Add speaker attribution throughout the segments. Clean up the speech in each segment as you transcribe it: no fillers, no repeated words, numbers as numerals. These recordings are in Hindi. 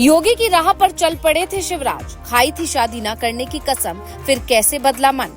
Speaker 1: योगी की राह पर चल पड़े थे शिवराज, खाई थी शादी न करने की कसम, फिर कैसे बदला मन।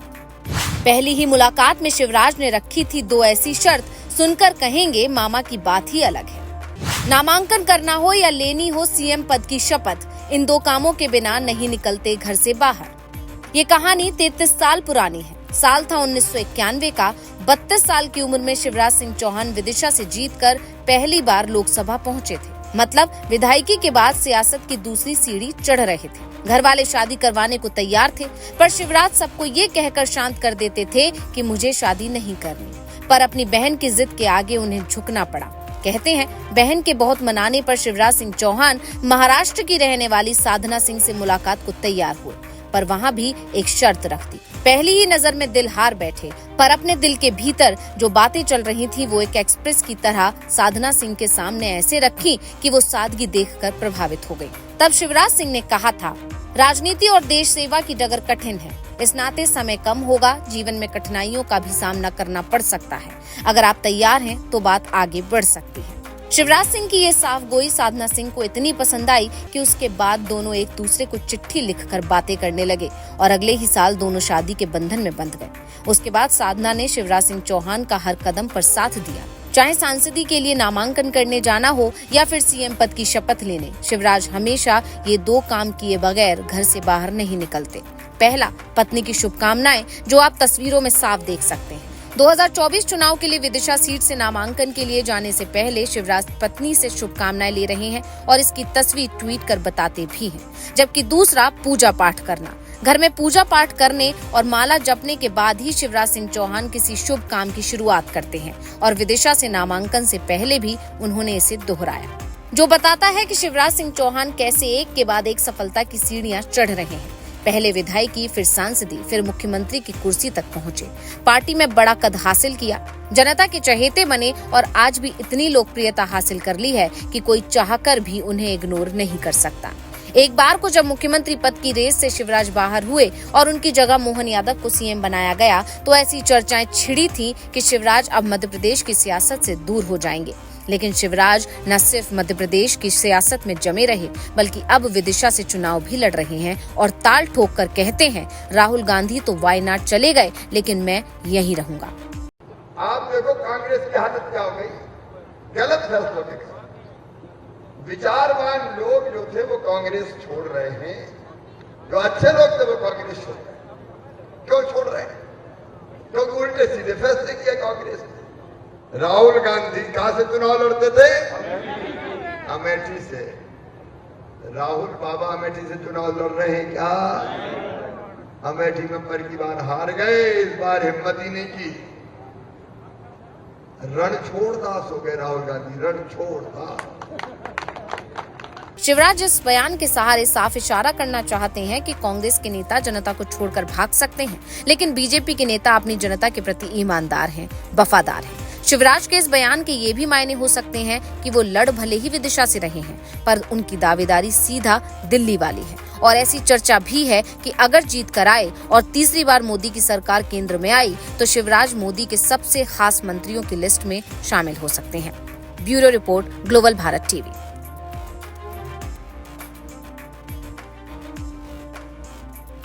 Speaker 1: पहली ही मुलाकात में शिवराज ने रखी थी दो ऐसी शर्त, सुनकर कहेंगे मामा की बात ही अलग है। नामांकन करना हो या लेनी हो सीएम पद की शपथ, इन दो कामों के बिना नहीं निकलते घर से बाहर। ये कहानी 33 साल पुरानी है। साल था 1991 का। 32 साल की उम्र में शिवराज सिंह चौहान विदिशा से जीतकर पहली बार लोकसभा पहुंचे थे। मतलब विधायकी के बाद सियासत की दूसरी सीढ़ी चढ़ रहे थे। घर वाले शादी करवाने को तैयार थे, पर शिवराज सबको ये कहकर शांत कर देते थे कि मुझे शादी नहीं करनी। पर अपनी बहन की जिद के आगे उन्हें झुकना पड़ा। कहते हैं बहन के बहुत मनाने पर शिवराज सिंह चौहान महाराष्ट्र की रहने वाली साधना सिंह से मुलाकात को तैयार हुए, पर वहाँ भी एक शर्त रख दी। पहली ही नजर में दिल हार बैठे, पर अपने दिल के भीतर जो बातें चल रही थी वो एक एक्सप्रेस की तरह साधना सिंह के सामने ऐसे रखी कि वो सादगी देखकर प्रभावित हो गई। तब शिवराज सिंह ने कहा था, राजनीति और देश सेवा की डगर कठिन है, इस नाते समय कम होगा, जीवन में कठिनाइयों का भी सामना करना पड़ सकता है। अगर आप तैयार हैं तो बात आगे बढ़ सकती है। शिवराज सिंह की ये साफ गोई साधना सिंह को इतनी पसंद आई कि उसके बाद दोनों एक दूसरे को चिट्ठी लिखकर बातें करने लगे और अगले ही साल दोनों शादी के बंधन में बंध गए। उसके बाद साधना ने शिवराज सिंह चौहान का हर कदम पर साथ दिया, चाहे सांसदी के लिए नामांकन करने जाना हो या फिर सीएम पद की शपथ लेने। शिवराज हमेशा ये दो काम किए बगैर घर से बाहर नहीं निकलते। पहला, पत्नी की शुभकामनाएं, जो आप तस्वीरों में साफ देख सकते हैं। 2024 चुनाव के लिए विदिशा सीट से नामांकन के लिए जाने से पहले शिवराज पत्नी से शुभकामनाएं ले रहे हैं और इसकी तस्वीर ट्वीट कर बताते भी हैं। जबकि दूसरा, पूजा पाठ करना। घर में पूजा पाठ करने और माला जपने के बाद ही शिवराज सिंह चौहान किसी शुभ काम की शुरुआत करते हैं और विदिशा से नामांकन से पहले भी उन्होंने इसे दोहराया, जो बताता है कि शिवराज सिंह चौहान कैसे एक के बाद एक सफलता की सीढ़ियां चढ़ रहे हैं। पहले विधायकी, फिर सांसदी, फिर मुख्यमंत्री की कुर्सी तक पहुंचे, पार्टी में बड़ा कद हासिल किया, जनता के चहेते बने और आज भी इतनी लोकप्रियता हासिल कर ली है कि कोई चाहकर भी उन्हें इग्नोर नहीं कर सकता। एक बार को जब मुख्यमंत्री पद की रेस से शिवराज बाहर हुए और उनकी जगह मोहन यादव को सीएम बनाया गया, तो ऐसी चर्चाएं छिड़ी थी कि शिवराज अब मध्य प्रदेश की सियासत से दूर हो जाएंगे। लेकिन शिवराज न सिर्फ मध्य प्रदेश की सियासत में जमे रहे, बल्कि अब विदिशा से चुनाव भी लड़ रहे हैं और ताल ठोक कर कहते हैं, राहुल गांधी तो वायनाड चले गए, लेकिन मैं यहीं रहूंगा।
Speaker 2: आप देखो कांग्रेस की हालत क्या हो गई, गलत फैसलों के कारण विचारवान लोग जो थे वो कांग्रेस छोड़ रहे हैं, जो अच्छे लोग थे वो कांग्रेस छोड़ रहे हैं। क्यों छोड़ रहे हैं? क्योंकि उल्टे सीधे फैसले किए कांग्रेस ने। राहुल गांधी कहां से चुनाव लड़ते थे? अमेठी से। राहुल बाबा अमेठी से चुनाव लड़ रहे हैं क्या? अमेठी में पर की बार हार गए, इस बार हिम्मत ही नहीं की। रण छोड़ दास हो गए राहुल गांधी, रण छोड़ दास।
Speaker 1: शिवराज इस बयान के सहारे साफ इशारा करना चाहते हैं कि कांग्रेस के नेता जनता को छोड़कर भाग सकते हैं, लेकिन बीजेपी के नेता अपनी जनता के प्रति ईमानदार हैं, वफादार हैं। शिवराज के इस बयान के ये भी मायने हो सकते हैं कि वो लड़ भले ही विदिशा से रहे हैं, पर उनकी दावेदारी सीधा दिल्ली वाली है। और ऐसी चर्चा भी है कि अगर जीत कर आए और तीसरी बार मोदी की सरकार केंद्र में आई, तो शिवराज मोदी के सबसे खास मंत्रियों की लिस्ट में शामिल हो सकते हैं। Bureau report, global Bharat TV.